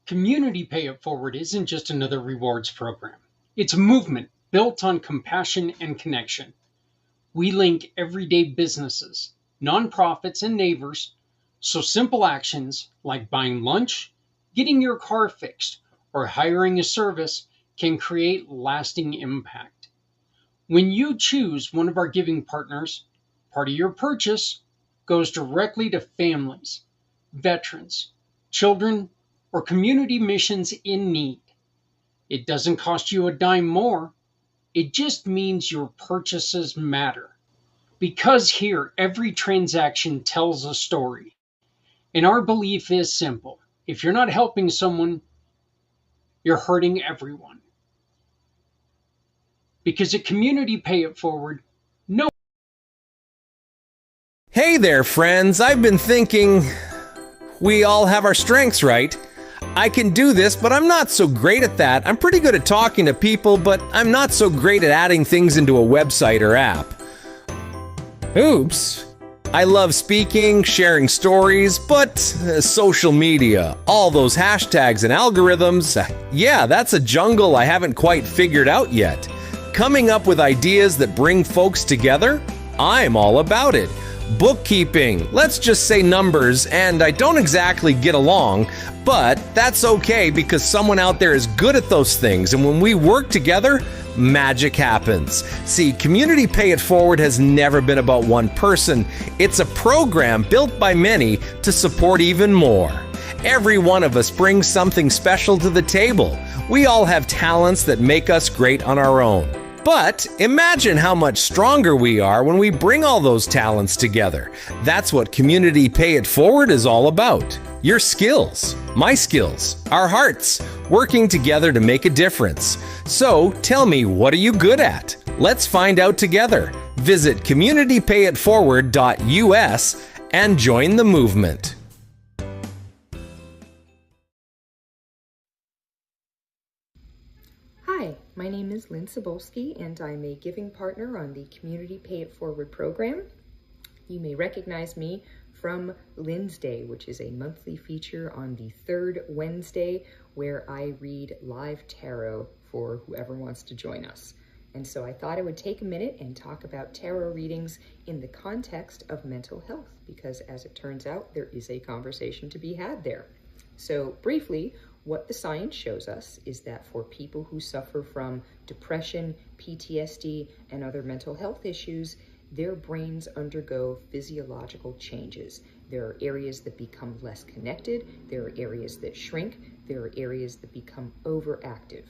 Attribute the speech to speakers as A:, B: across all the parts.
A: Community Pay It Forward isn't just another rewards program. It's a movement built on compassion and connection. We link everyday businesses, nonprofits, and neighbors so simple actions like buying lunch, getting your car fixed, or hiring a service can create lasting impact. When you choose one of our giving partners, part of your purchase goes directly to families, veterans, children, or community missions in need. It doesn't cost you a dime more. It just means your purchases matter. Because here, every transaction tells a story. And our belief is simple. If you're not helping someone, you're hurting everyone. Because at Community Pay It Forward, no.
B: Hey there, friends. I've been thinking, we all have our strengths, right? I can do this, but I'm not so great at that. I'm pretty good at talking to people, but I'm not so great at adding things into a website or app. Oops. I love speaking, sharing stories, but social media, all those hashtags and algorithms, yeah, that's a jungle I haven't quite figured out yet. Coming up with ideas that bring folks together? I'm all about it. Bookkeeping, let's just say numbers, and I don't exactly get along, but that's okay because someone out there is good at those things, and when we work together, magic happens. See, Community Pay It Forward has never been about one person. It's a program built by many to support even more. Every one of us brings something special to the table. We all have talents that make us great on our own. But imagine how much stronger we are when we bring all those talents together. That's what Community Pay It Forward is all about. Your skills, my skills, our hearts, working together to make a difference. So tell me, what are you good at? Let's find out together. Visit communitypayitforward.us and join the movement.
C: Hi, my name is Lynn Cebulski, and I'm a giving partner on the Community Pay It Forward program. You may recognize me from Lynn's Day, which is a monthly feature on the third Wednesday where I read live tarot for whoever wants to join us. And so I thought I would take a minute and talk about tarot readings in the context of mental health, because as it turns out, there is a conversation to be had there. So briefly, what the science shows us is that for people who suffer from depression, PTSD, and other mental health issues, their brains undergo physiological changes. There are areas that become less connected, there are areas that shrink, there are areas that become overactive.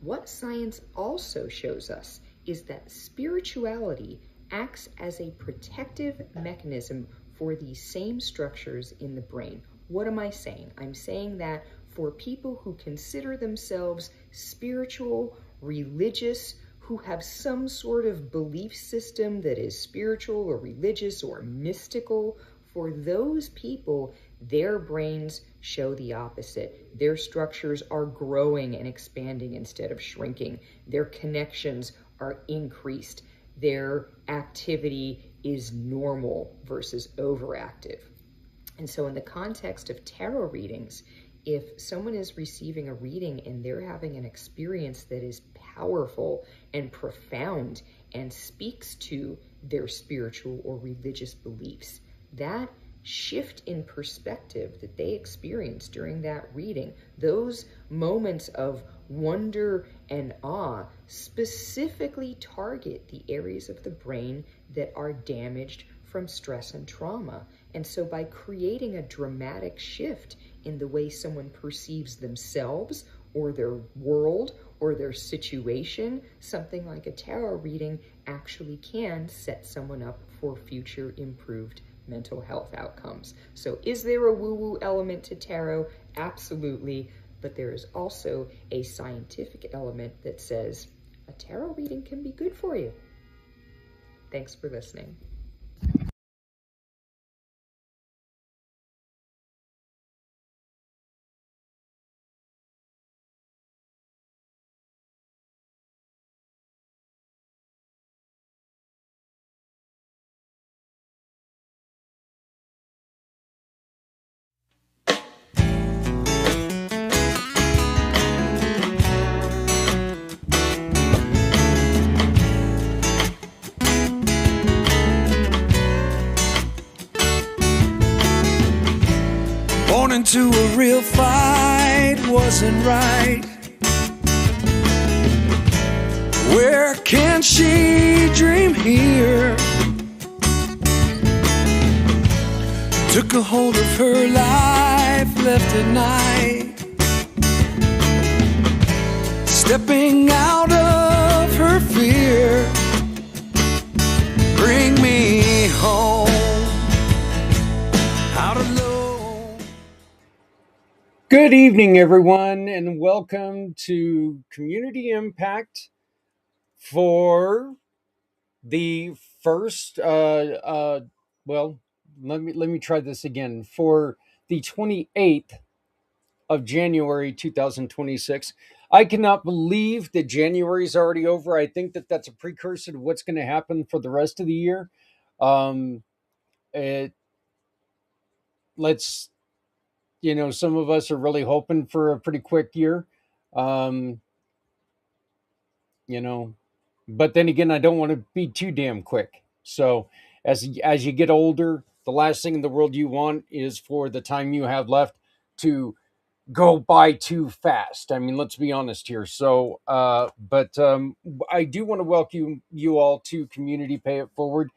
C: What science also shows us is that spirituality acts as a protective mechanism for these same structures in the brain. What am I saying? I'm saying that for people who consider themselves spiritual, religious, who have some sort of belief system that is spiritual or religious or mystical, for those people, their brains show the opposite. Their structures are growing and expanding instead of shrinking. Their connections are increased. Their activity is normal versus overactive. And so in the context of tarot readings, if someone is receiving a reading and they're having an experience that is powerful and profound and speaks to their spiritual or religious beliefs, that shift in perspective that they experience during that reading, those moments of wonder and awe specifically target the areas of the brain that are damaged from stress and trauma. And so by creating a dramatic shift in the way someone perceives themselves or their world or their situation, something like a tarot reading actually can set someone up for future improved mental health outcomes. So is there a woo-woo element to tarot? Absolutely. But there is also a scientific element that says a tarot reading can be good for you. Thanks for listening.
D: going to a real fight wasn't right. Where can she dream here? Took a hold of her life, left at night, stepping out of her fear. Bring me home, out alone.
A: Good evening, everyone, and welcome to Community IMpACT for the first. Well, let me try this again. For the 28th of January 2026. I cannot believe that January is already over. I think that that's a precursor to what's going to happen for the rest of the year. Um, it, let's, some of us are really hoping for a pretty quick year. Um, you know, but then again, I don't want to be too damn quick. So as you get older, the last thing in the world you want is for the time you have left to go by too fast. I mean, let's be honest here. So, but I do want to welcome you all to Community Pay It Forward,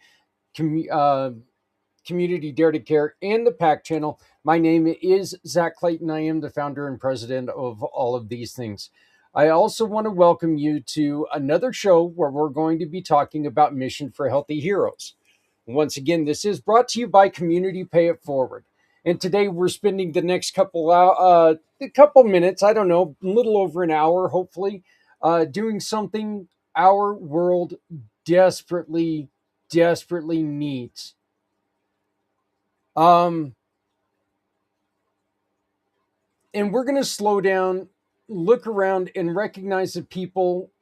A: Community Dare to Care, and the pACT channel. My name is Zak Clayton. I am the founder and president of all of these things. I also want to welcome you to another show where we're going to be talking about Mission for Healthy Heroes. Once again, this is brought to you by Community Pay It Forward. And today we're spending the next couple minutes, I don't know, a little over an hour, hopefully, doing something our world desperately needs. And we're going to slow down, look around, and recognize the people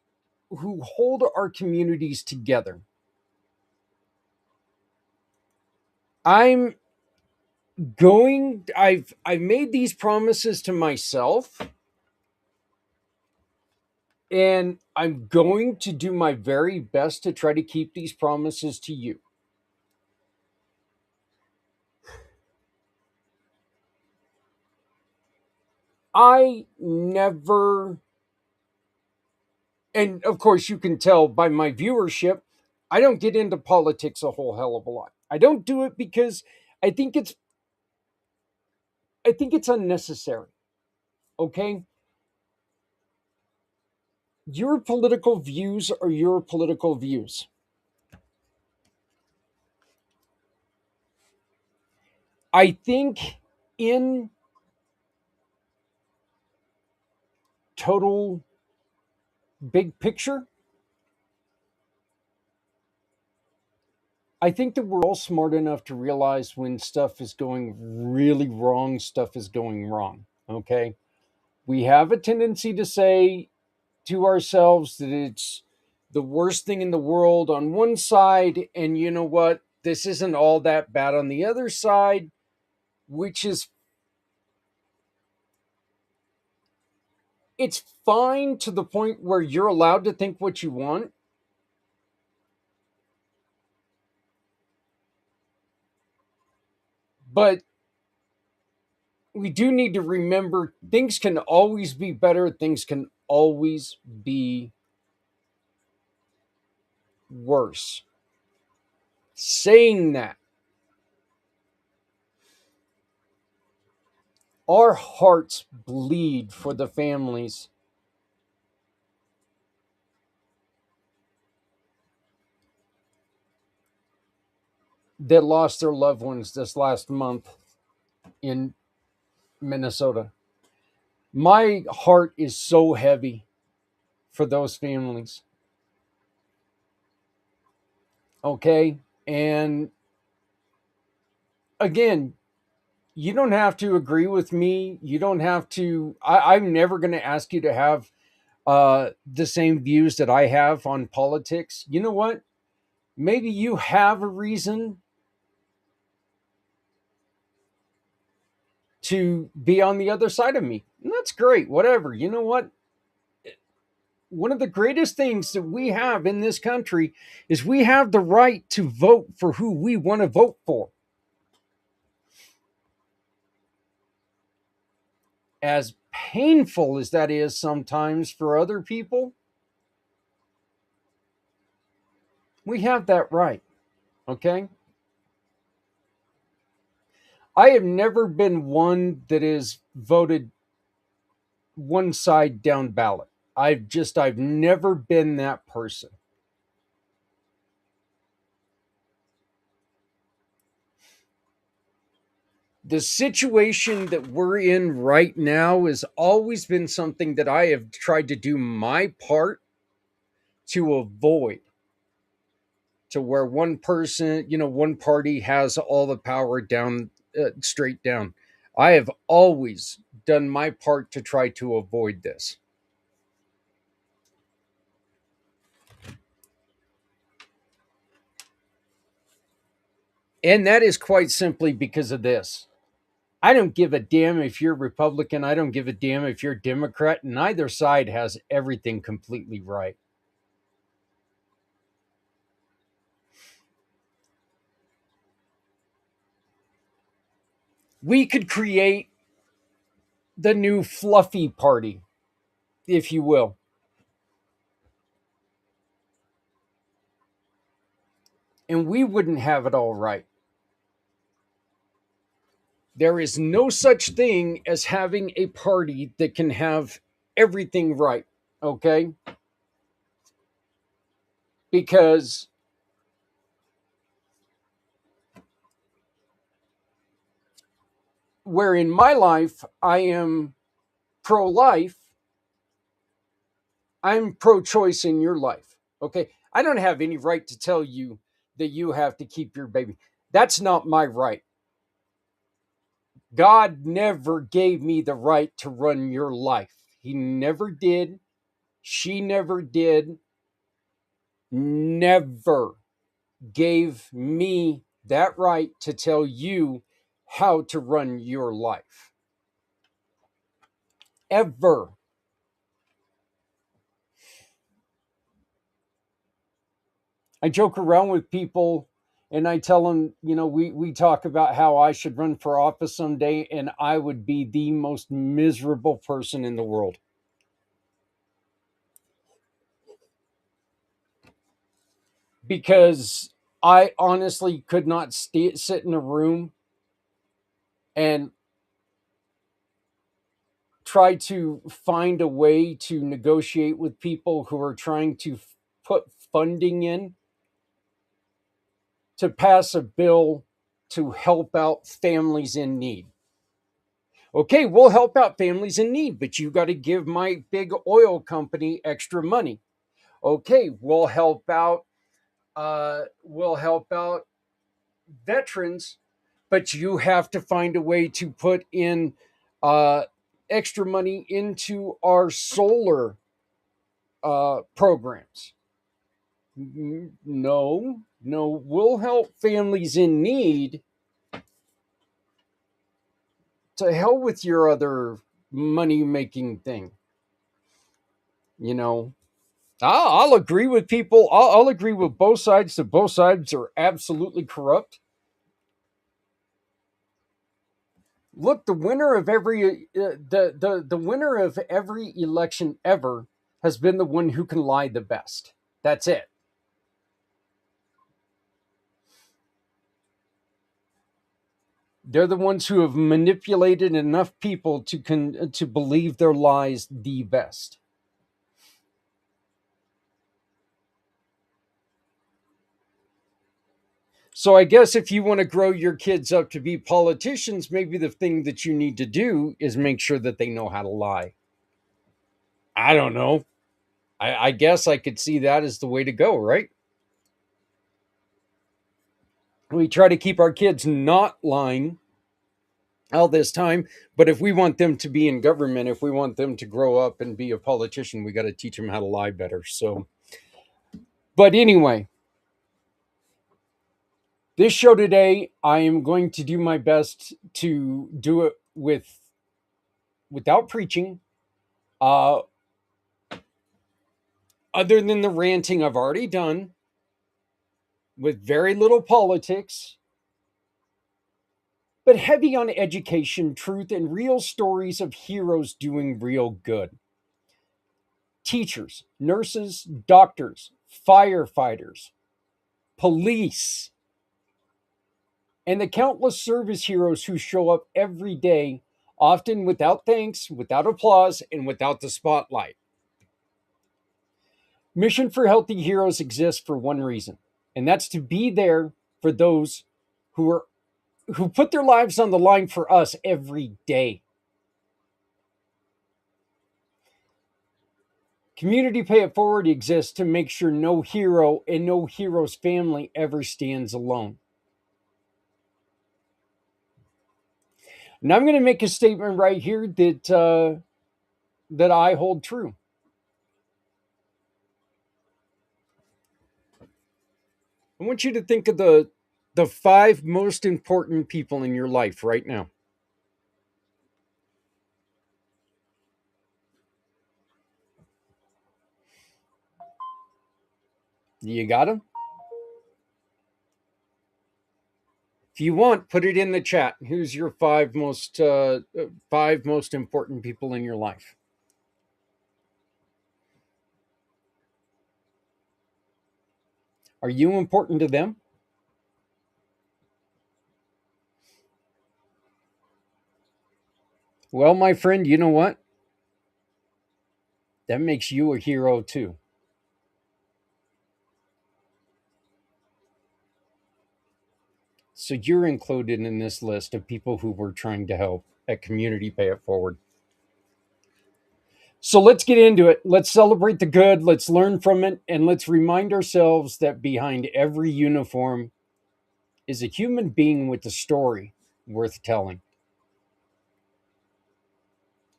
A: who hold our communities together. I've made these promises to myself, and I'm going to do my very best to try to keep these promises to you. I never, and of course you can tell by my viewership, I don't get into politics a whole hell of a lot. I don't do it because I think it's unnecessary. Okay? Your political views are your political views. I think in total big picture, I think that we're all smart enough to realize when stuff is going really wrong, stuff is going wrong. Okay? We have a tendency to say to ourselves that it's the worst thing in the world on one side, and you know what? This isn't all that bad on the other side, which is it's fine to the point where you're allowed to think what you want. But we do need to remember things can always be better, things can always be worse. Saying that, our hearts bleed for the families that lost their loved ones this last month in Minnesota. My heart is so heavy for those families. Okay? And again, you don't have to agree with me. You don't have to. I'm never going to ask you to have the same views that I have on politics. You know what? Maybe you have a reason to be on the other side of me. And that's great. Whatever. You know what? One of the greatest things that we have in this country is we have the right to vote for who we want to vote for.
E: as painful as that is sometimes for other people, we have that right. Okay? I have never been one that is voted one side down ballot. I've never been that person. The situation that we're in right now has always been something that I have tried to do my part to avoid, to where one person, one party has all the power down, straight down. I have always done my part to try to avoid this. And that is quite simply because of this. I don't give a damn if you're Republican. I don't give a damn if you're Democrat. Neither side has everything completely right. We could create the new fluffy party, if you will. And we wouldn't have it all right. There is no such thing as having a party that can have everything right, okay? Because where in my life I am pro-life, I'm pro-choice in your life, okay? I don't have any right to tell you that you have to keep your baby. That's not my right. God never gave me the right to run your life. He never did. She never did. Never gave me that right to tell you how to run your life. Ever. I joke around with people and I tell them, we talk about how I should run for office someday and I would be the most miserable person in the world. Because I honestly could not sit in a room and try to find a way to negotiate with people who are trying to put funding in to pass a bill to help out families in need. Okay, we'll help out families in need, but you got to give my big oil company extra money. Okay, we'll help out veterans, but you have to find a way to put in extra money into our solar programs. No, we'll help families in need. To hell with your other money making thing. I'll agree with people. I'll agree with both sides that both sides are absolutely corrupt. Look, the winner of every the winner of every election ever has been the one who can lie the best. That's it. They're the ones who have manipulated enough people to believe their lies the best. So I guess if you want to grow your kids up to be politicians, maybe the thing that you need to do is make sure that they know how to lie. I don't know. I guess I could see that as the way to go, right? We try to keep our kids not lying all this time, but if we want them to be in government, if we want them to grow up and be a politician, we got to teach them how to lie better. So, but anyway, this show today, I am going to do my best to do it without preaching. Other than the ranting I've already done, with very little politics. but heavy on education, truth, and real stories of heroes doing real good. Teachers, nurses, doctors, firefighters, police, and the countless service heroes who show up every day, often without thanks, without applause, and without the spotlight. Mission for Healthy Heroes exists for one reason, and that's to be there for those who put their lives on the line for us every day. Community Pay It Forward exists to make sure no hero and no hero's family ever stands alone. And I'm going to make a statement right here that I hold true. I want you to think of the 5 most important people in your life right now. You got them? If you want, put it in the chat. Who's your 5 most important people in your life? Are you important to them? Well, my friend, you know what? That makes you a hero too. So you're included in this list of people who we're trying to help at Community Pay It Forward. So let's get into it. Let's celebrate the good. Let's learn from it. And let's remind ourselves that behind every uniform is a human being with a story worth telling.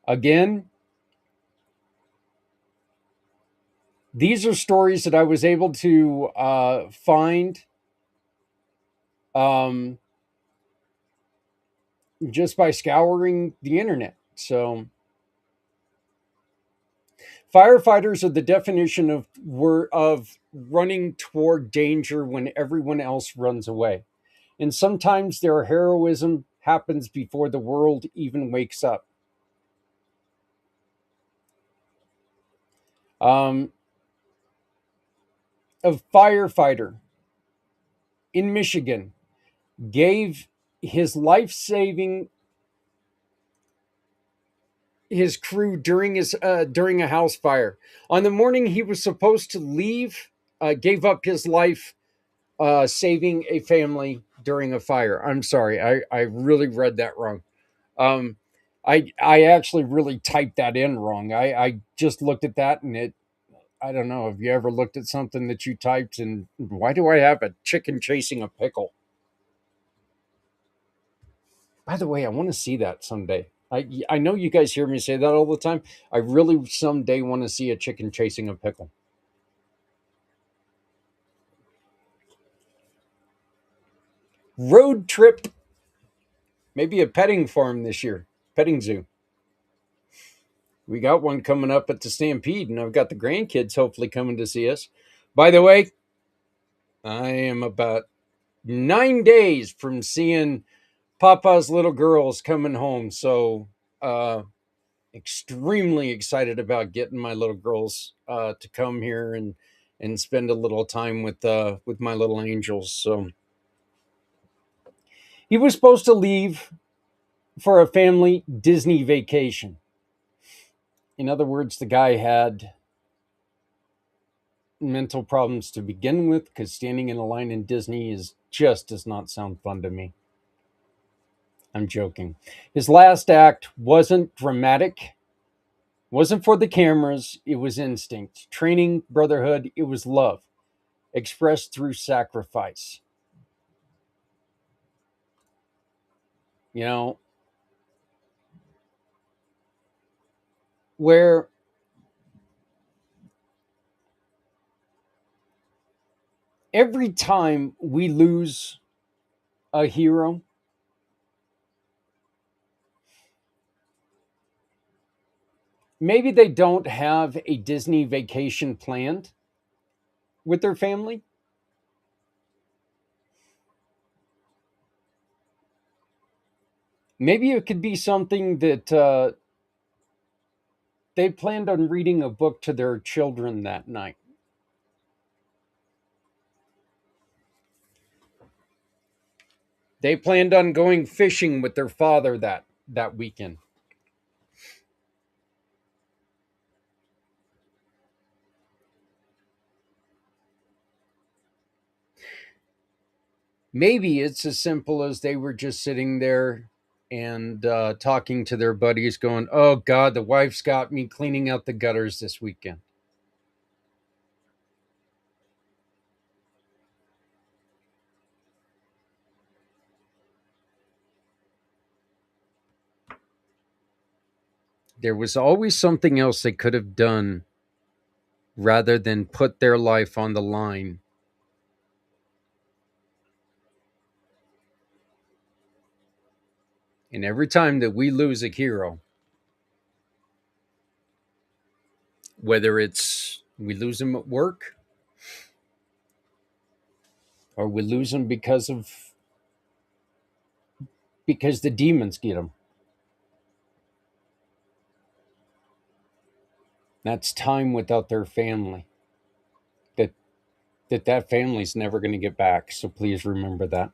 E: Again, these are stories that I was able to find just by scouring the internet. So firefighters are the definition of running toward danger when everyone else runs away. And sometimes their heroism happens before the world even wakes up. A firefighter in Michigan gave his his crew during a house fire. On the morning he was supposed to leave, gave up his life saving a family during a fire. I'm sorry, I really read that wrong. I actually really typed that in wrong. I just looked at that and I don't know. Have you ever looked at something that you typed and why do I have a chicken chasing a pickle? By the way, I want to see that someday. I know you guys hear me say that all the time. I really someday want to see a chicken chasing a pickle. Road trip. Maybe a petting farm this year. Petting zoo. We got one coming up at the Stampede, and I've got the grandkids hopefully coming to see us. By the way, I am about 9 days from seeing Papa's little girls coming home. So extremely excited about getting my little girls to come here and spend a little time with my little angels. So he was supposed to leave for a family Disney vacation. In other words, the guy had mental problems to begin with because standing in a line in Disney does not sound fun to me. I'm joking. His last act wasn't dramatic, wasn't for the cameras. It was instinct, training, brotherhood. It was love expressed through sacrifice. You know, where every time we lose a hero, maybe they don't have a Disney vacation planned with their family. Maybe it could be something that they planned on reading a book to their children that night. They planned on going fishing with their father that weekend. Maybe it's as simple as they were just sitting there and talking to their buddies, going, "Oh God, the wife's got me cleaning out the gutters this weekend." There was always something else they could have done rather than put their life on the line. And every time that we lose a hero, whether it's we lose them at work or we lose them because the demons get them, that's time without their family. That family's never going to get back. So please remember that.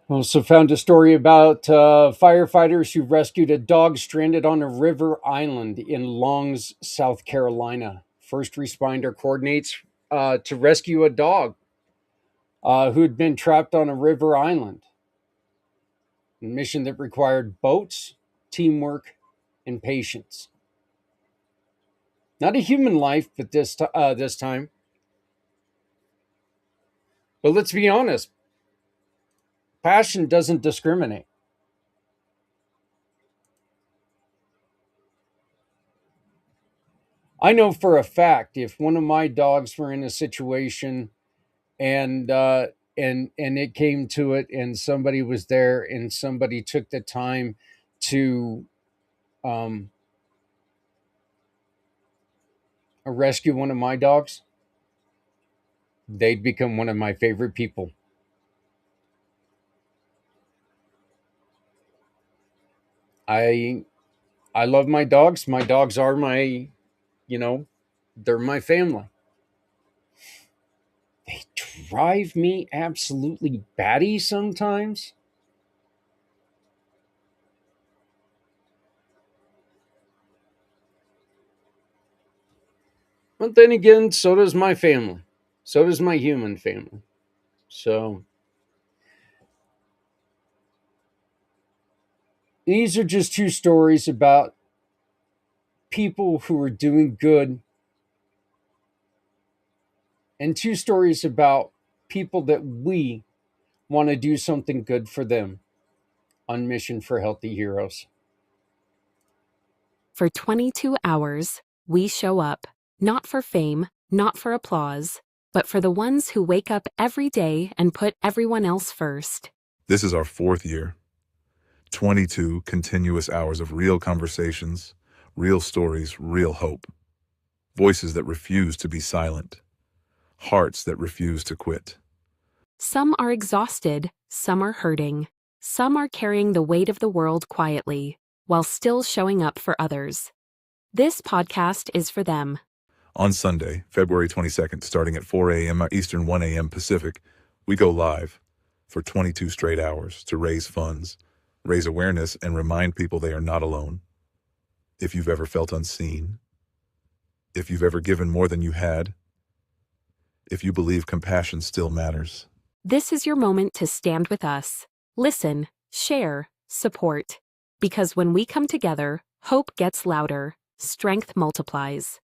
E: Also found a story about firefighters who rescued a dog stranded on a river island in Longs, South Carolina. First responder coordinates to rescue a dog who had been trapped on a river island. A mission that required boats, teamwork, and patience. Not a human life, but this time. But let's be honest, passion doesn't discriminate. I know for a fact if one of my dogs were in a situation and it came to it and somebody was there and somebody took the time to rescue one of my dogs, they'd become one of my favorite people. I love my dogs. My dogs are my, they're my family. They drive me absolutely batty sometimes. But then again, so does my family. So does my human family. So these are just two stories about people who are doing good, and two stories about people that we want to do something good for them on Mission for Healthy Heroes.
F: For 22 hours, we show up, not for fame, not for applause, but for the ones who wake up every day and put everyone else first.
G: This is our 4th year. 22 continuous hours of real conversations, real stories, real hope. Voices that refuse to be silent. Hearts that refuse to quit.
F: Some are exhausted, some are hurting, some are carrying the weight of the world quietly, while still showing up for others. This podcast is for them.
G: On Sunday, February 22nd, starting at 4 a.m. Eastern, 1 a.m. Pacific, we go live for 22 straight hours to raise funds, raise awareness, and remind people they are not alone. If you've ever felt unseen, if you've ever given more than you had, if you believe compassion still matters.
F: This is your moment to stand with us. Listen, share, support. Because when we come together, hope gets louder, strength multiplies.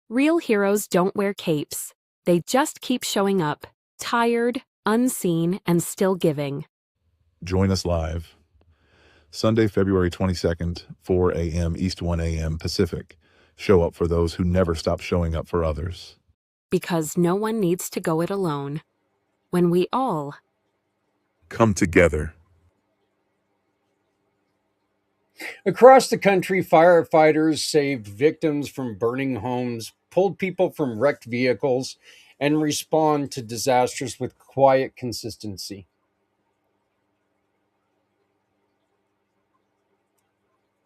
F: Real heroes don't wear capes. They just keep showing up, tired, unseen, and still giving.
G: Join us live. Sunday, February 22nd, 4 a.m. East, 1 a.m. Pacific. Show up for those who never stop showing up for others.
F: Because no one needs to go it alone. When we all
G: come together.
E: Across the country, firefighters saved victims from burning homes, pulled people from wrecked vehicles, and respond to disasters with quiet consistency.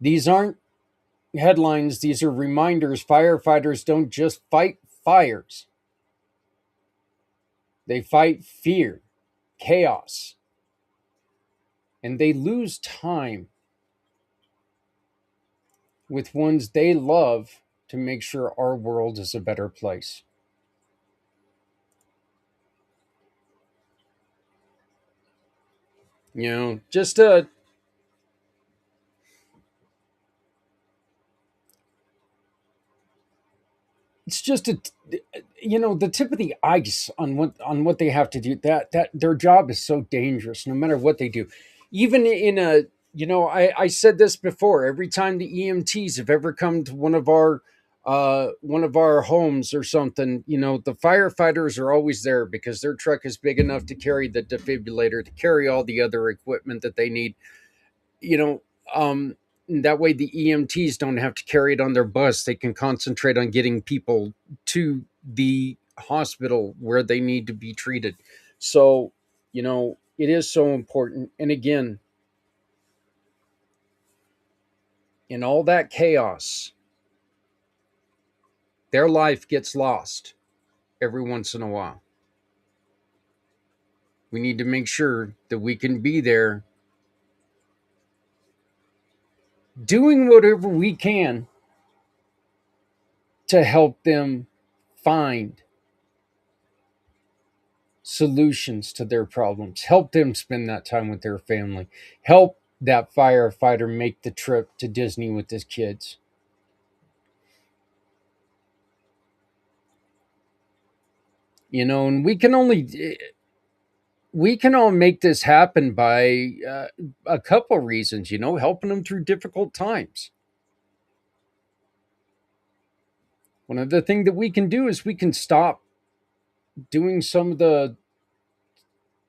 E: These aren't headlines, these are reminders. Firefighters don't just fight fires, they fight fear, chaos, and they lose time with ones they love to make sure our world is a better place. Just it's just the tip of the ice on what they have to do. That their job is so dangerous no matter what they do. Even in a I said this before, every time the EMTs have ever come to one of our homes or something, the firefighters are always there because their truck is big enough to carry the defibrillator, to carry all the other equipment that they need. you know, um, that way the EMTs don't have to carry it on their bus. They can concentrate on getting people to the hospital where they need to be treated. So, it is so important. And again, in all that chaos, their life gets lost every once in a while. We need to make sure that we can be there doing whatever we can to help them find solutions to their problems, help them spend that time with their family, help that firefighter make the trip to Disney with his kids. And we can all make this happen by a couple reasons, helping them through difficult times. One of the things that we can do is we can stop doing some of the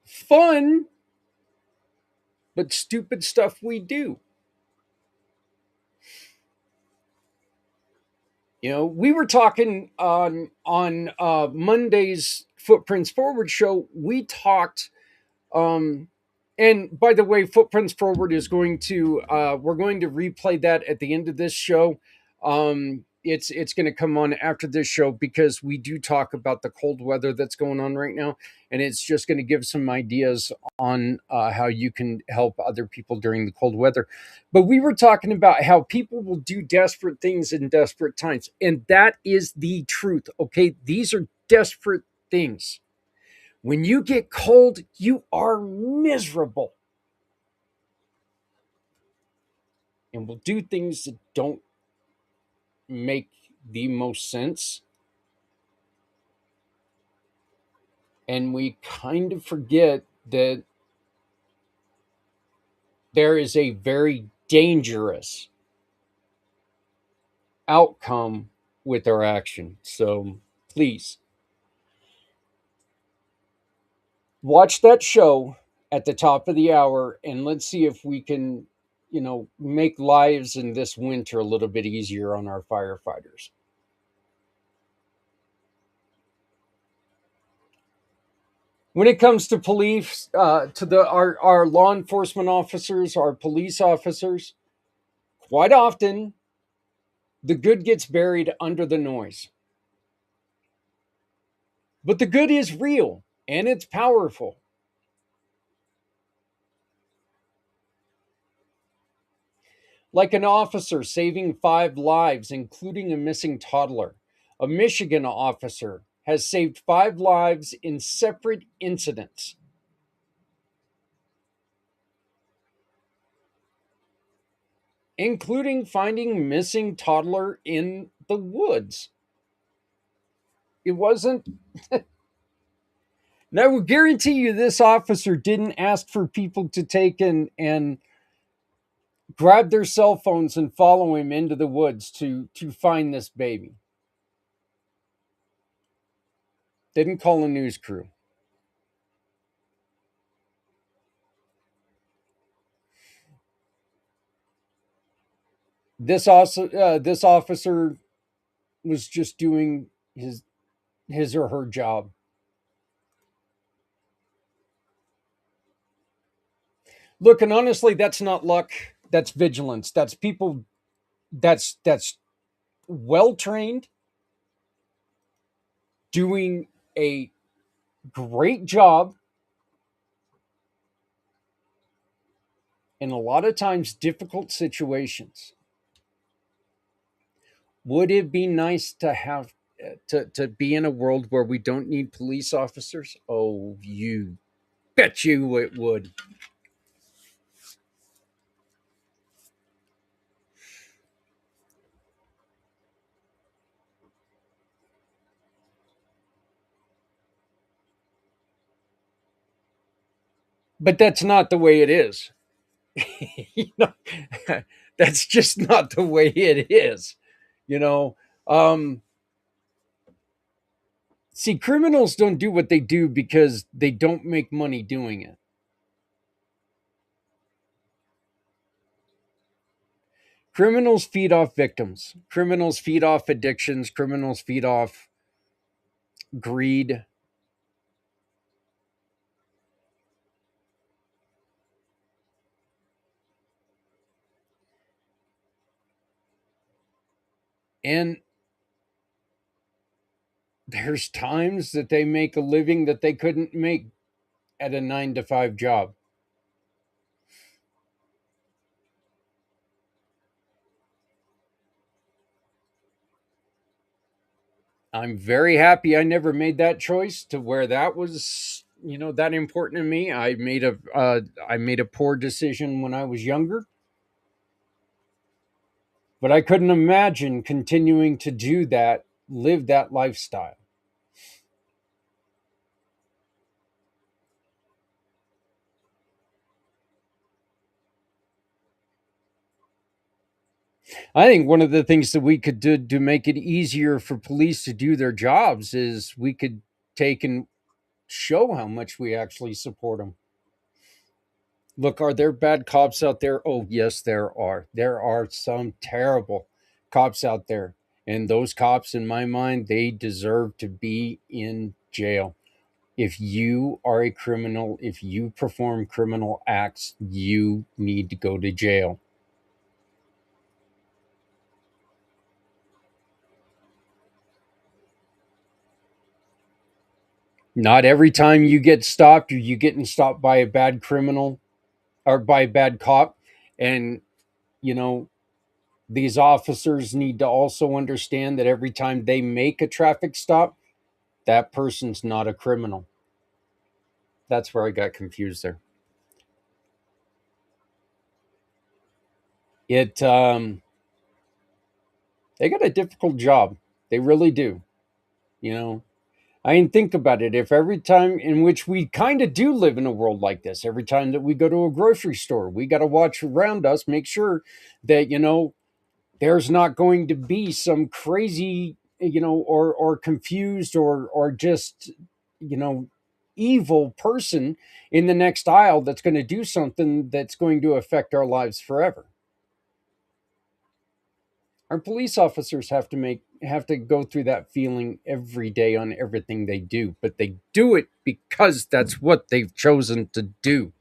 E: fun but stupid stuff we do. We were talking on Monday's Footprints Forward show. We talked, and by the way, Footprints Forward is going to we're going to replay that at the end of this show. It's going to come on after this show because we do talk about the cold weather that's going on right now, and it's just going to give some ideas on how you can help other people during the cold weather. But we were talking about how people will do desperate things in desperate times, and that is the truth. Okay, these are desperate things. When you get cold, you are miserable, and will do things that don't make the most sense. And we kind of forget that there is a very dangerous outcome with our action. So please watch that show at the top of the hour, and let's see if we can, make lives in this winter a little bit easier on our firefighters. When it comes to police, to our law enforcement officers, our police officers, quite often the good gets buried under the noise. But the good is real and it's powerful. Like an officer saving 5 lives, including a missing toddler. A Michigan officer has saved 5 lives in separate incidents. Including finding missing toddler in the woods. It wasn't... Now, I will guarantee you this officer didn't ask for people to take and grab their cell phones and follow him into the woods to find this baby. Didn't call a news crew. This officer was just doing his or her job. Look, and honestly, that's not luck. That's vigilance. That's people that's well trained, doing a great job, in a lot of times difficult situations. Would it be nice to have to be in a world where we don't need police officers? Oh, you bet you it would. But that's not the way it is. You know, that's just not the way it is. You know, um, see, criminals don't do what they do because they don't make money doing it. Criminals feed off victims. Criminals feed off addictions. Criminals feed off greed. And there's times that they make a living that they couldn't make at a 9 to 5 job. I'm very happy I never made that choice to where that was, that important to me. I made a poor decision when I was younger, but I couldn't imagine continuing to do that, live that lifestyle. I think one of the things that we could do to make it easier for police to do their jobs is we could take and show how much we actually support them. Look, are there bad cops out there? Oh, yes, there are. There are some terrible cops out there. And those cops, in my mind, they deserve to be in jail. If you are a criminal, if you perform criminal acts, you need to go to jail. Not every time you get stopped, or you getting stopped by a bad criminal or by a bad cop. And, you know, these officers need to also understand that every time they make a traffic stop, that person's not a criminal. That's where I got confused there. It They got a difficult job. They really do. You know, I mean, think about it. If every time, in which we kind of do live in a world like this, every time that we go to a grocery store, we got to watch around us, make sure that, there's not going to be some crazy, or confused or just, you know, evil person in the next aisle that's going to do something that's going to affect our lives forever. Our police officers have to go through that feeling every day on everything they do, but they do it because that's what they've chosen to do.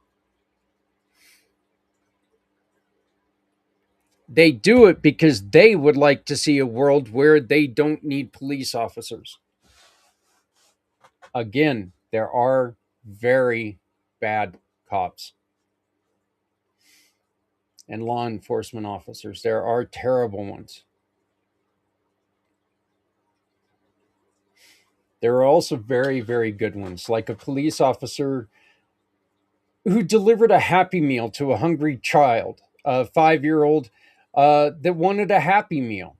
E: They do it because they would like to see a world where they don't need police officers. Again, there are very bad cops and law enforcement officers. There are terrible ones. There are also very, very good ones, like a police officer who delivered a Happy Meal to a hungry child, a 5-year-old that wanted a Happy Meal.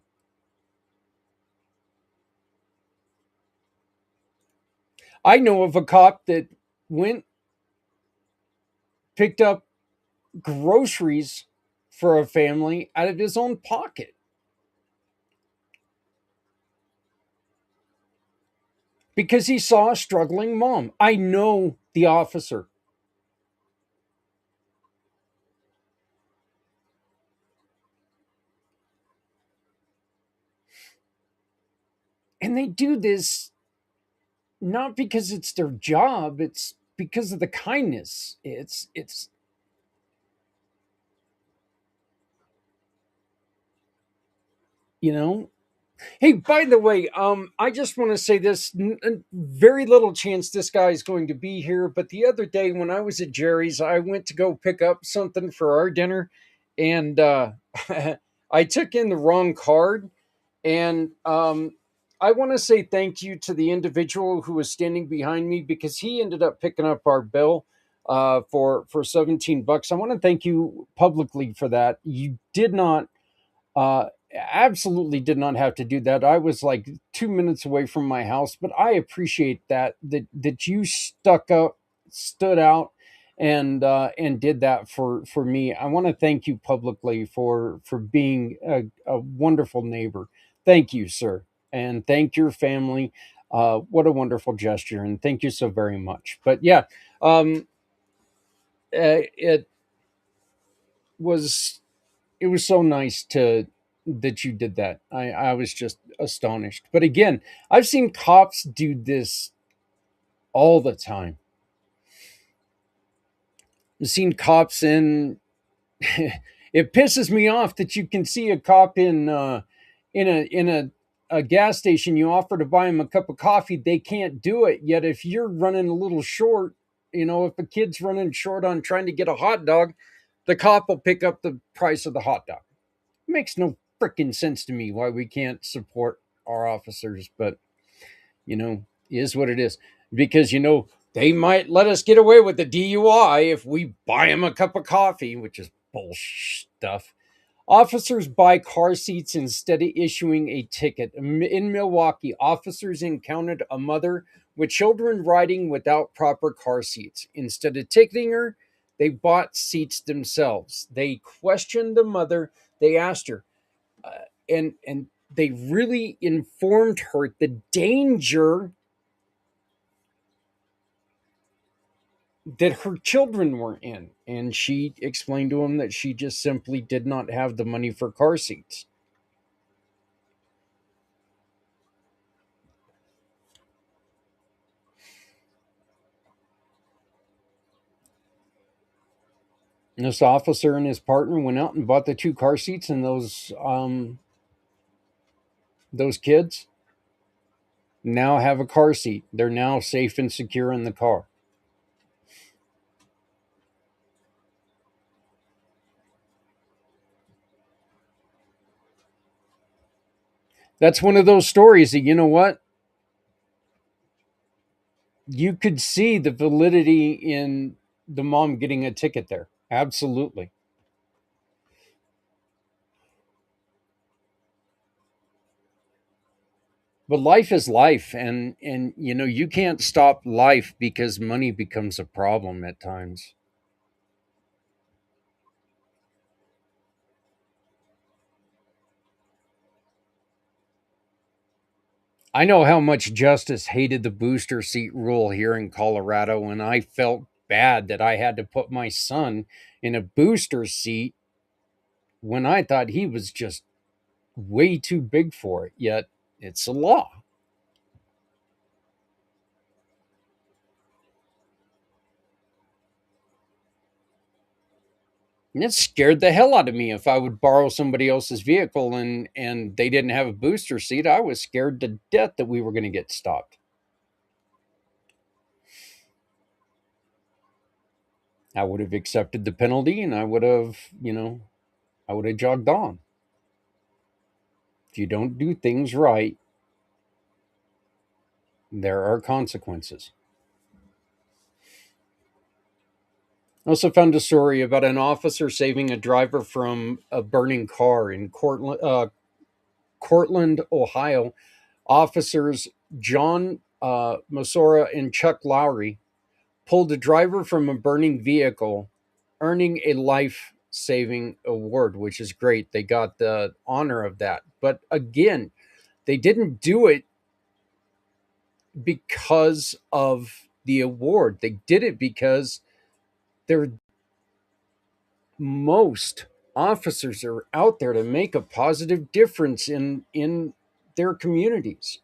E: I know of a cop that went, picked up groceries for a family out of his own pocket because he saw a struggling mom. I know the officer. And they do this not because it's their job, it's because of the kindness. It's you know. Hey, by the way, I just want to say this: very little chance this guy is going to be here. But the other day, when I was at Jerry's, I went to go pick up something for our dinner, and I took in the wrong card. And I want to say thank you to the individual who was standing behind me, because he ended up picking up our bill for $17. I want to thank you publicly for that. You did not uh, absolutely did not have to do that. I was like 2 minutes away from my house, but I appreciate that you stuck up, stood out, and did that for me. I want to thank you publicly for being a wonderful neighbor. Thank you, sir, and thank your family. What a wonderful gesture, and thank you so very much. But yeah, it was it was so nice to that you did that. I was just astonished. But again, I've seen cops do this all the time. I've seen cops in it pisses me off that you can see a cop in a gas station. You offer to buy him a cup of coffee, they can't do it. Yet if you're running a little short, if a kid's running short on trying to get a hot dog, the cop will pick up the price of the hot dog. It makes no freaking sense to me why we can't support our officers, but is what it is. Because they might let us get away with the DUI if we buy them a cup of coffee, which is bullshit stuff. Officers buy car seats instead of issuing a ticket. In Milwaukee, officers encountered a mother with children riding without proper car seats. Instead of ticketing her, they bought seats themselves. They questioned the mother. They asked her, and they really informed her the danger that her children were in. And she explained to him that she just simply did not have the money for car seats. And this officer and his partner went out and bought the 2 car seats, and those kids now have a car seat. They're now safe and secure in the car. That's one of those stories that, what? You could see the validity in the mom getting a ticket there. Absolutely. But life is life, and you can't stop life because money becomes a problem at times. I know how much Justice hated the booster seat rule here in Colorado, and I felt bad that I had to put my son in a booster seat when I thought he was just way too big for it. Yet it's a law. And it scared the hell out of me if I would borrow somebody else's vehicle and they didn't have a booster seat. I was scared to death that we were going to get stopped. I would have accepted the penalty, and I would have jogged on. If you don't do things right, there are consequences. I also found a story about an officer saving a driver from a burning car in Cortland, Ohio. Officers John Masora and Chuck Lowry pulled a driver from a burning vehicle, earning a life-saving award, which is great. They got the honor of that. But again, they didn't do it because of the award. They did it because most officers are out there to make a positive difference in their communities.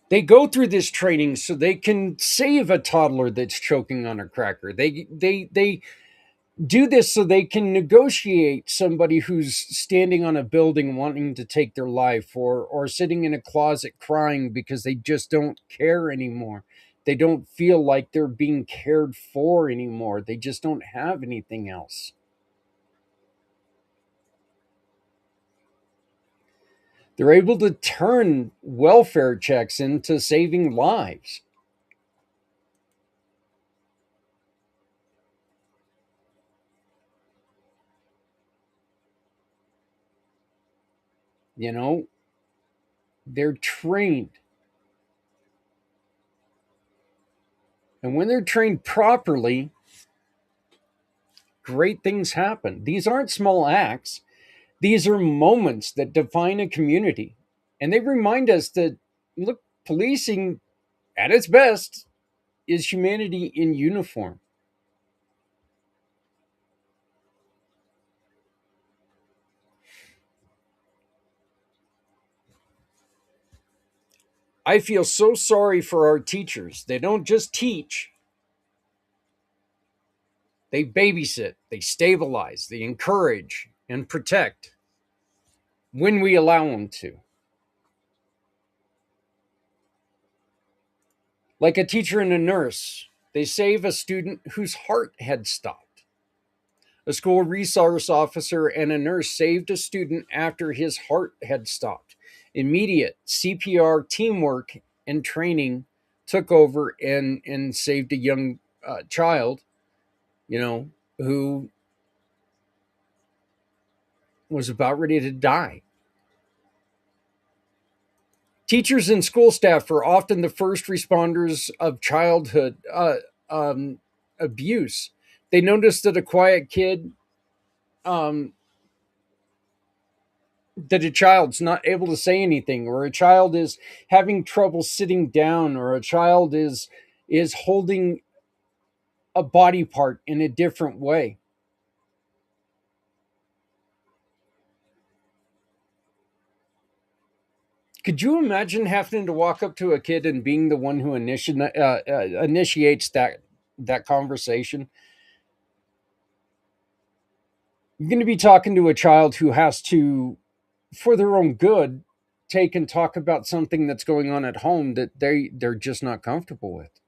E: They go through this training so they can save a toddler that's choking on a cracker. They do this so they can negotiate somebody who's standing on a building wanting to take their life, or sitting in a closet crying because they just don't care anymore. They don't feel like they're being cared for anymore. They just don't have anything else. They're able to turn welfare checks into saving lives. You know, they're trained. And when they're trained properly, great things happen. These aren't small acts, these are moments that define a community. And they remind us that, look, policing at its best is humanity in uniform. I feel so sorry for our teachers. They don't just teach, they babysit, they stabilize, they encourage and protect when we allow them to. Like a teacher and a nurse, they save a student whose heart had stopped. A school resource officer and a nurse saved a student after his heart had stopped. Immediate CPR teamwork and training took over and saved a young child, who was about ready to die. Teachers and school staff are often the first responders of childhood abuse. They notice that a quiet kid, that a child's not able to say anything, or a child is having trouble sitting down, or a child is holding a body part in a different way. Could you imagine having to walk up to a kid and being the one who initiates that conversation? You're going to be talking to a child who has to, for their own good, take and talk about something that's going on at home that they're just not comfortable with,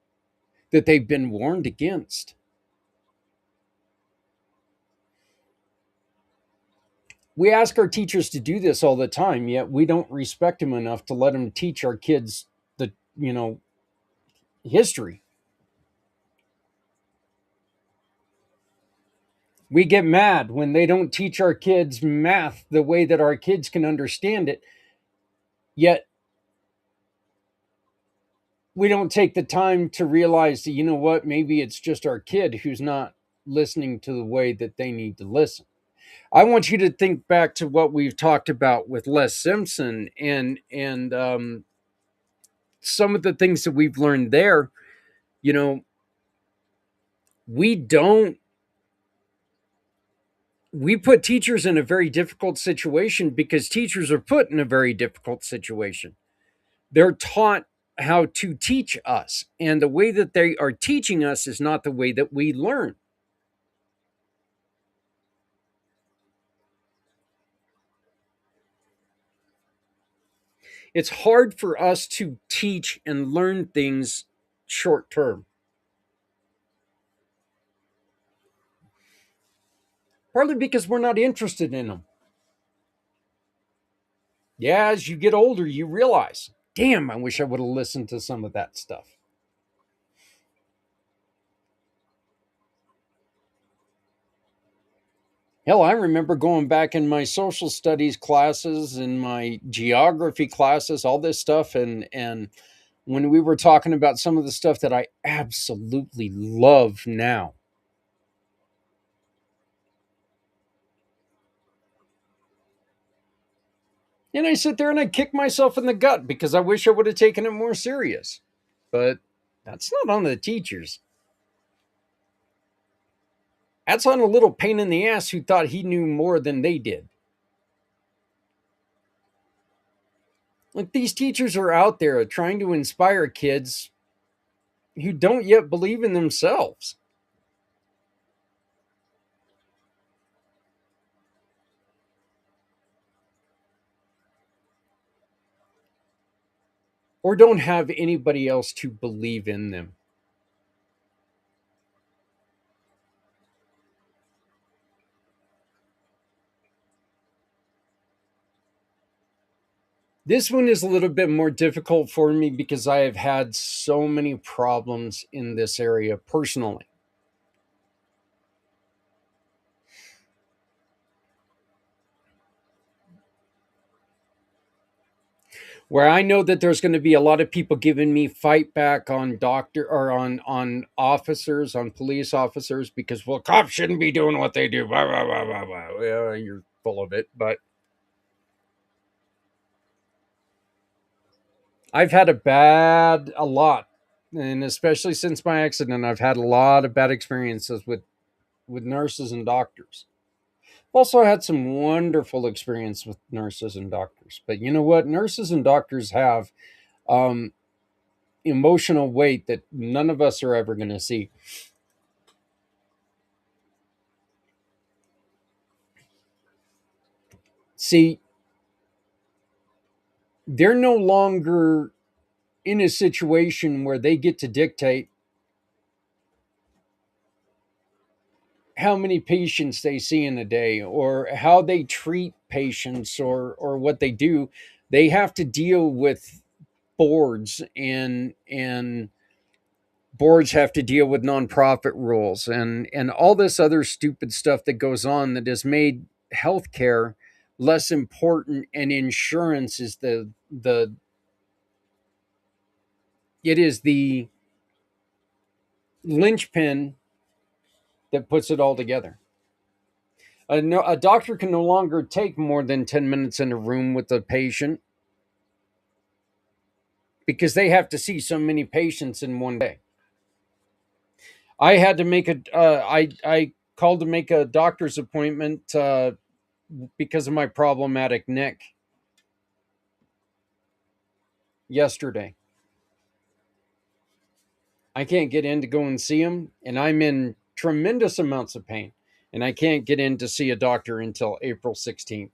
E: that they've been warned against. We ask our teachers to do this all the time, yet we don't respect them enough to let them teach our kids the, history. We get mad when they don't teach our kids math the way that our kids can understand it, yet we don't take the time to realize that, what, maybe it's just our kid who's not listening to the way that they need to listen. I want you to think back to what we've talked about with Les Simpson and some of the things that we've learned there. We put teachers in a very difficult situation because teachers are put in a very difficult situation. They're taught how to teach us, and the way that they are teaching us is not the way that we learn. It's hard for us to teach and learn things short term. Partly because we're not interested in them. Yeah, as you get older, you realize, damn, I wish I would have listened to some of that stuff. Hell, I remember going back in my social studies classes and my geography classes, all this stuff, and when we were talking about some of the stuff that I absolutely love now. And I sit there and I kick myself in the gut because I wish I would have taken it more serious. But that's not on the teachers. That's on a little pain in the ass who thought he knew more than they did. Like, these teachers are out there trying to inspire kids who don't yet believe in themselves. or don't have anybody else to believe in them. This one is a little bit more difficult for me because I have had so many problems in this area personally. Where I know that there's going to be a lot of people giving me fight back on on officers, on police officers, because, well, cops shouldn't be doing what they do. Blah, blah, blah, blah, blah. Yeah, you're full of it. But I've had a lot, and especially since my accident, I've had a lot of bad experiences with nurses and doctors. I've also had some wonderful experience with nurses and doctors. But you know what? Nurses and doctors have emotional weight that none of us are ever going to see. See, they're no longer in a situation where they get to dictate how many patients they see in a day or how they treat patients or what they do. They have to deal with boards, and boards have to deal with nonprofit rules and all this other stupid stuff that goes on that has made healthcare less important, and insurance is the it is the linchpin that puts it all together. A doctor can no longer take more than 10 minutes in a room with a patient because they have to see so many patients in one day. I had to make I called to make a doctor's appointment because of my problematic neck yesterday. I can't get in to go and see him, and I'm in tremendous amounts of pain, and I can't get in to see a doctor until April 16th.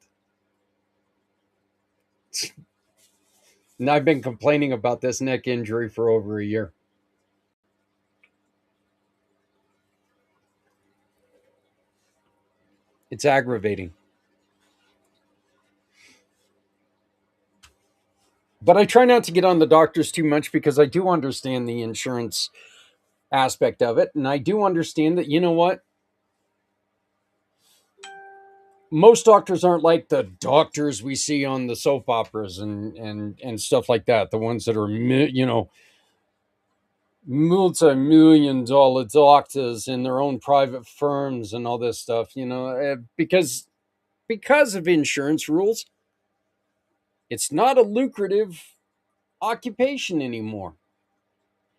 E: And I've been complaining about this neck injury for over a year. It's aggravating. But I try not to get on the doctors too much because I do understand the insurance aspect of it. And I do understand that, you know what? Most doctors aren't like the doctors we see on the soap operas and stuff like that. The ones that are, multi-million dollar doctors in their own private firms and all this stuff, because of insurance rules, it's not a lucrative occupation anymore.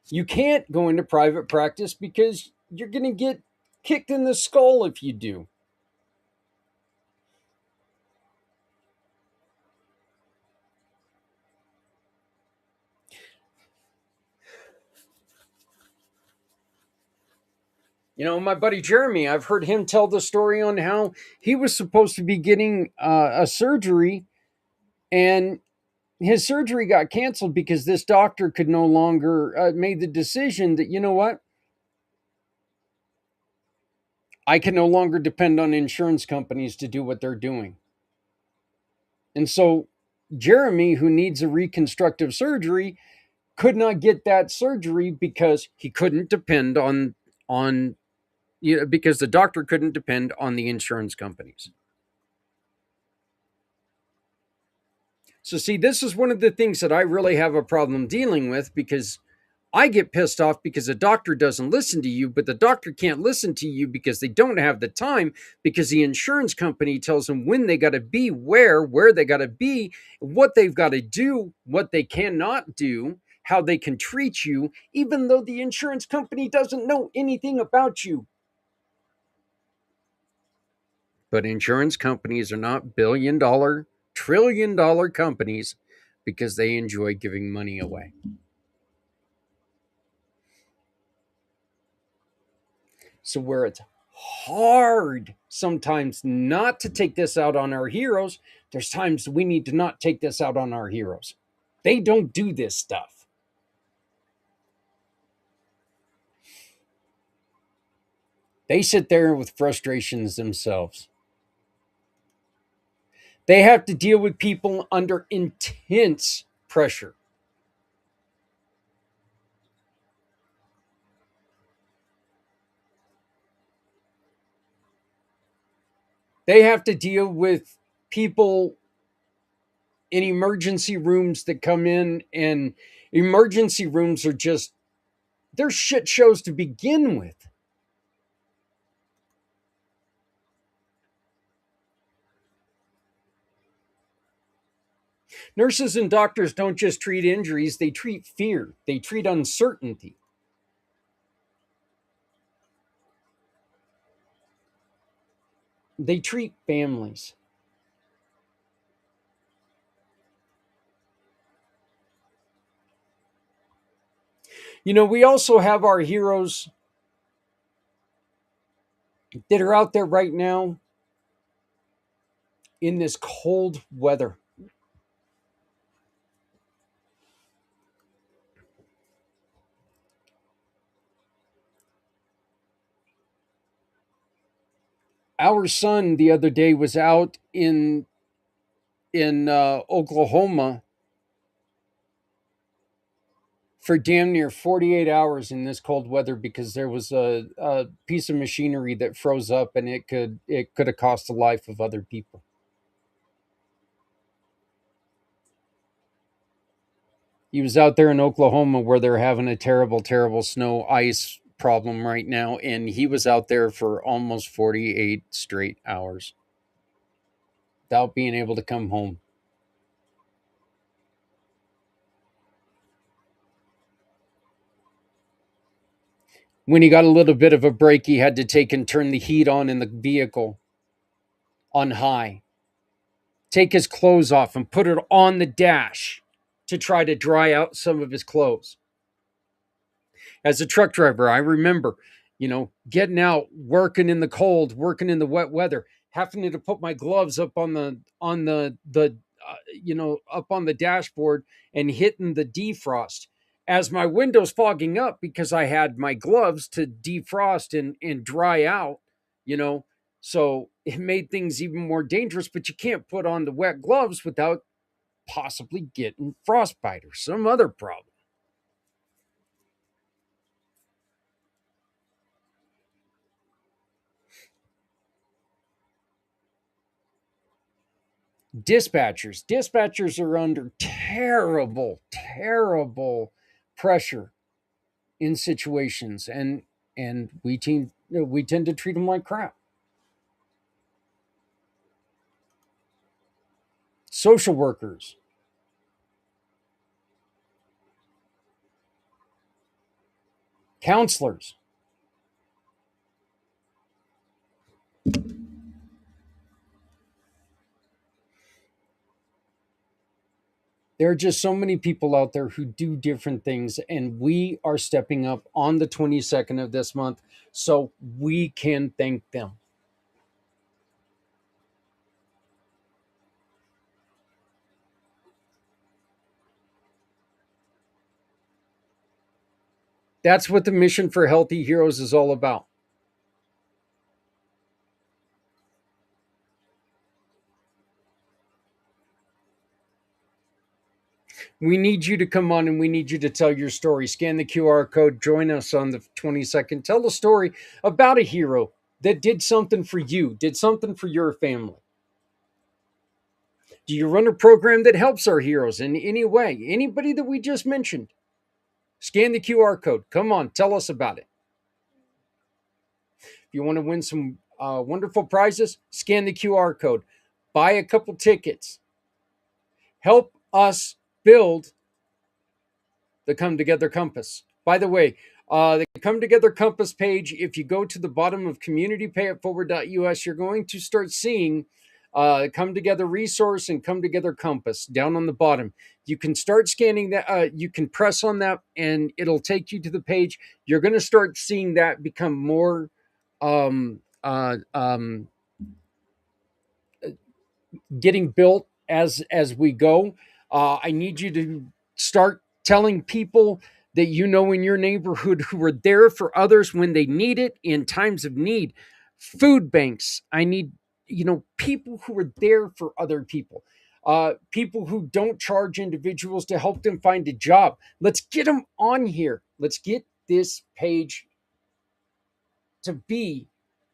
E: You can't go into private practice because you're going to get kicked in the skull if you do. My buddy Jeremy, I've heard him tell the story on how he was supposed to be getting a surgery, and his surgery got canceled because this doctor could no longer made the decision that, you know what? I can no longer depend on insurance companies to do what they're doing. And so Jeremy, who needs a reconstructive surgery, could not get that surgery because he couldn't depend on because the doctor couldn't depend on the insurance companies. So see, this is one of the things that I really have a problem dealing with, because I get pissed off because a doctor doesn't listen to you, but the doctor can't listen to you because they don't have the time, because the insurance company tells them when they got to be, where they got to be, what they've got to do, what they cannot do, how they can treat you, even though the insurance company doesn't know anything about you. But insurance companies are not billion-dollar, trillion-dollar companies because they enjoy giving money away. So where it's hard sometimes not to take this out on our heroes, there's times we need to not take this out on our heroes. They don't do this stuff. They sit there with frustrations themselves. They have to deal with people under intense pressure. They have to deal with people in emergency rooms that come in, and emergency rooms are just, they're shit shows to begin with. Nurses and doctors don't just treat injuries, they treat fear, they treat uncertainty. They treat families. You know, we also have our heroes that are out there right now in this cold weather. Our son the other day was out in Oklahoma for damn near 48 hours in this cold weather because there was a piece of machinery that froze up, and it could have cost the life of other people. He was out there in Oklahoma where they're having a terrible snow ice problem right now, and he was out there for almost 48 straight hours without being able to come home. When he got a little bit of a break, he had to take and turn the heat on in the vehicle on high, take his clothes off and put it on the dash to try to dry out some of his clothes. As a truck driver, I remember, getting out, working in the cold, working in the wet weather, having to put my gloves up on the up on the dashboard and hitting the defrost as my window's fogging up because I had my gloves to defrost and dry out, so it made things even more dangerous. But you can't put on the wet gloves without possibly getting frostbite or some other problem. Dispatchers are under terrible pressure in situations, and we tend to treat them like crap. Social workers, counselors, there are just so many people out there who do different things, and we are stepping up on the 22nd of this month so we can thank them. That's what the mission for Healthy Heroes is all about. We need you to come on, and we need you to tell your story. Scan the QR code. Join us on the 22nd. Tell a story about a hero that did something for you, did something for your family. Do you run a program that helps our heroes in any way? Anybody that we just mentioned? Scan the QR code. Come on, tell us about it. If you want to win some wonderful prizes, scan the QR code. Buy a couple tickets. Help us build the Come Together Compass. By the way, the Come Together Compass page, if you go to the bottom of communitypayitforward.us, you're going to start seeing Come Together Resource and Come Together Compass down on the bottom. You can start scanning that. You can press on that, and it'll take you to the page. You're going to start seeing that become more getting built as we go. I need you to Start telling people that you know in your neighborhood who are there for others when they need it in times of need. Food banks. I need, people who are there for other people. People who don't charge individuals to help them find a job. Let's get them on here. Let's get this page to be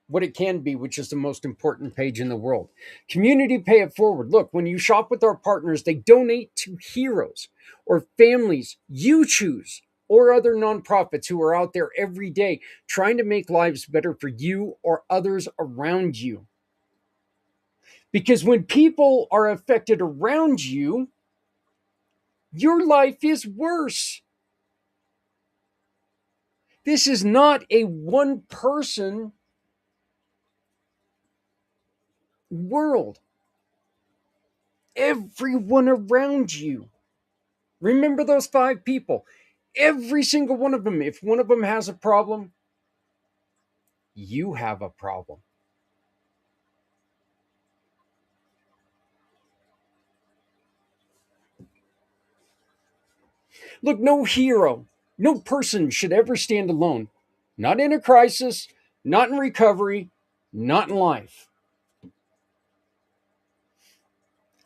E: what it can be, which is the most important page in the world. Community Pay It Forward. Look, when you shop with our partners, they donate to heroes or families you choose, or other nonprofits who are out there every day trying to make lives better for you or others around you. Because when people are affected around you, your life is worse. This is not a one person world. Everyone around you. Remember those 5 people. Every single one of them. If one of them has a problem, you have a problem. Look, no hero, no person should ever stand alone. Not in a crisis, not in recovery, not in life.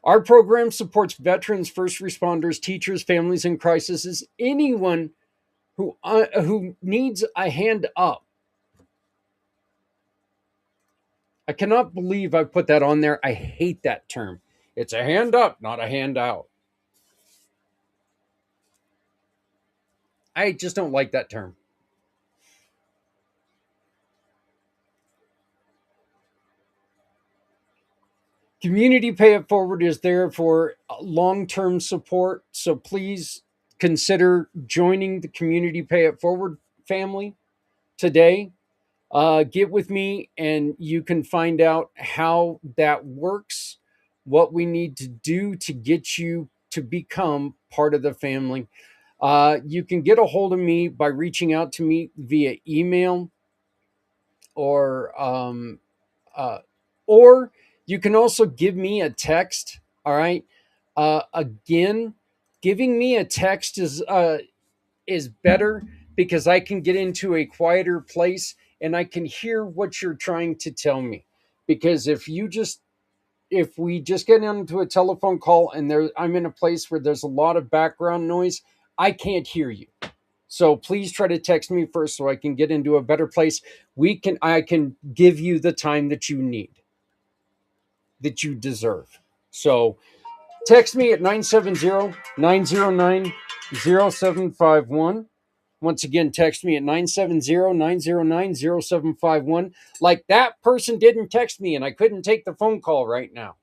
E: Our program supports veterans, first responders, teachers, families in crises, anyone who needs a hand up. I cannot believe I put that on there. I hate that term. It's a hand up, not a hand out. I just don't like that term. Community Pay It Forward is there for long-term support, so please consider joining the Community Pay It Forward family today. Get with me and you can find out how that works, what we need to do to get you to become part of the family. You can get a hold of me by reaching out to me via email or you can also give me a text. All right. Again, giving me a text is better because I can get into a quieter place and I can hear what you're trying to tell me. Because if we just get into a telephone call and I'm in a place where there's a lot of background noise, I can't hear you. So please try to text me first so I can get into a better place. I can give you the time that you need, that you deserve. So text me at 970-909-0751. Once again, text me at 970-909-0751. Like that person didn't text me and I couldn't take the phone call right now.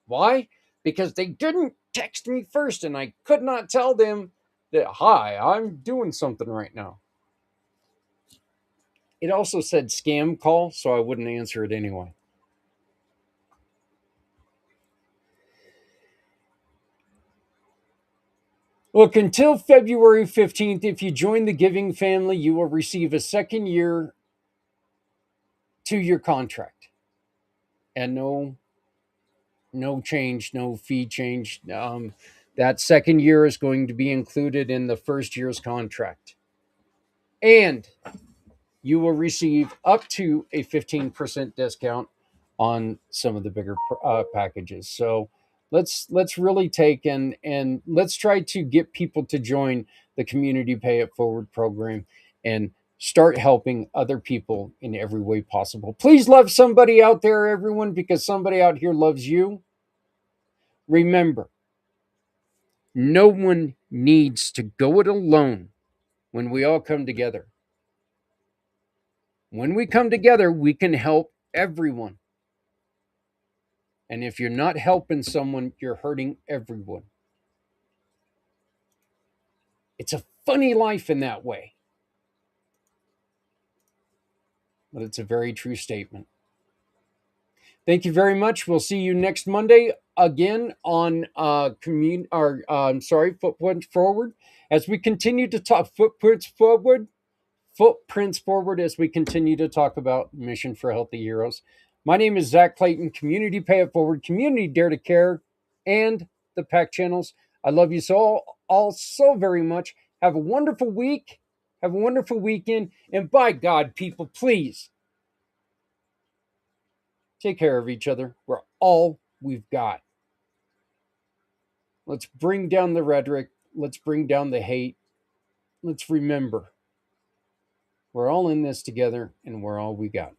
E: Why? Because they didn't text me first and I could not tell them that, hi, I'm doing something right now. It also said scam call, so I wouldn't answer it anyway. Look, until February 15th, if you join the Giving family, you will receive a second year to your contract. And no change, no fee change. That second year is going to be included in the first year's contract. And you will receive up to a 15% discount on some of the bigger packages. So let's really take and let's try to get people to join the Community Pay It Forward program and start helping other people in every way possible. Please love somebody out there, everyone, because somebody out here loves you. Remember, no one needs to go it alone when we all come together. When we come together, we can help everyone. And if you're not helping someone, you're hurting everyone. It's a funny life in that way. But it's a very true statement. Thank you very much. We'll see you next Monday again on Footprints Forward as we continue to talk Footprints Forward as we continue to talk about Mission for Healthy Heroes. My name is Zak Clayton, Community Pay It Forward, Community Dare to Care, and the pACT channels. I love you all so very much. Have a wonderful week. Have a wonderful weekend. And by God, people, please take care of each other. We're all we've got. Let's bring down the rhetoric. Let's bring down the hate. Let's remember, we're all in this together and we're all we got.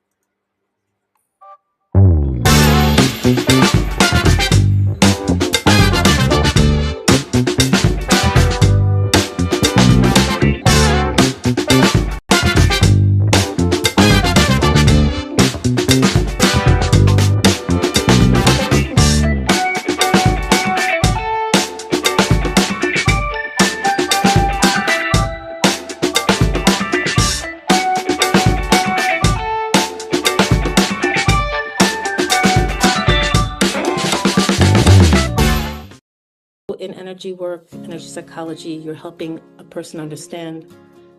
H: In energy work, energy psychology, you're helping a person understand.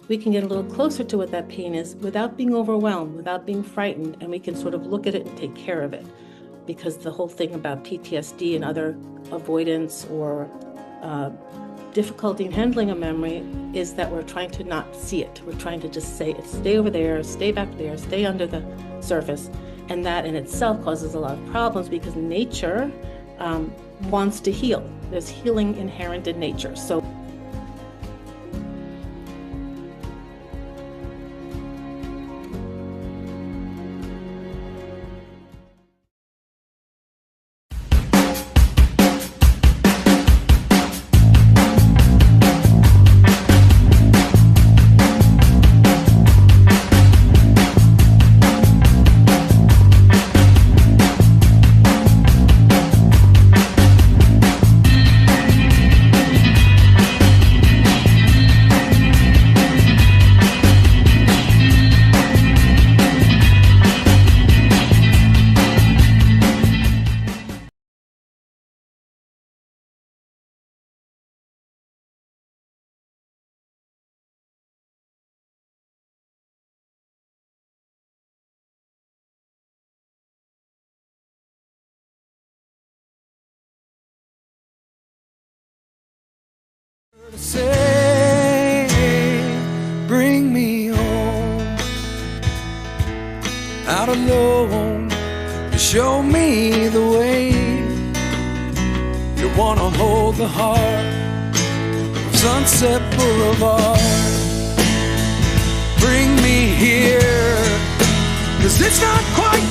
H: We can get a little closer to what that pain is without being overwhelmed, without being frightened, and we can sort of look at it and take care of it. Because the whole thing about PTSD and other avoidance or difficulty in handling a memory is that we're trying to not see it. We're trying to just say, stay over there, stay back there, stay under the surface. And that in itself causes a lot of problems because nature wants to heal. There's healing inherent in nature. So
D: Say, bring me home, out alone, to show me the way. You wanna hold the heart of Sunset Boulevard. Bring me here, 'cause it's not quite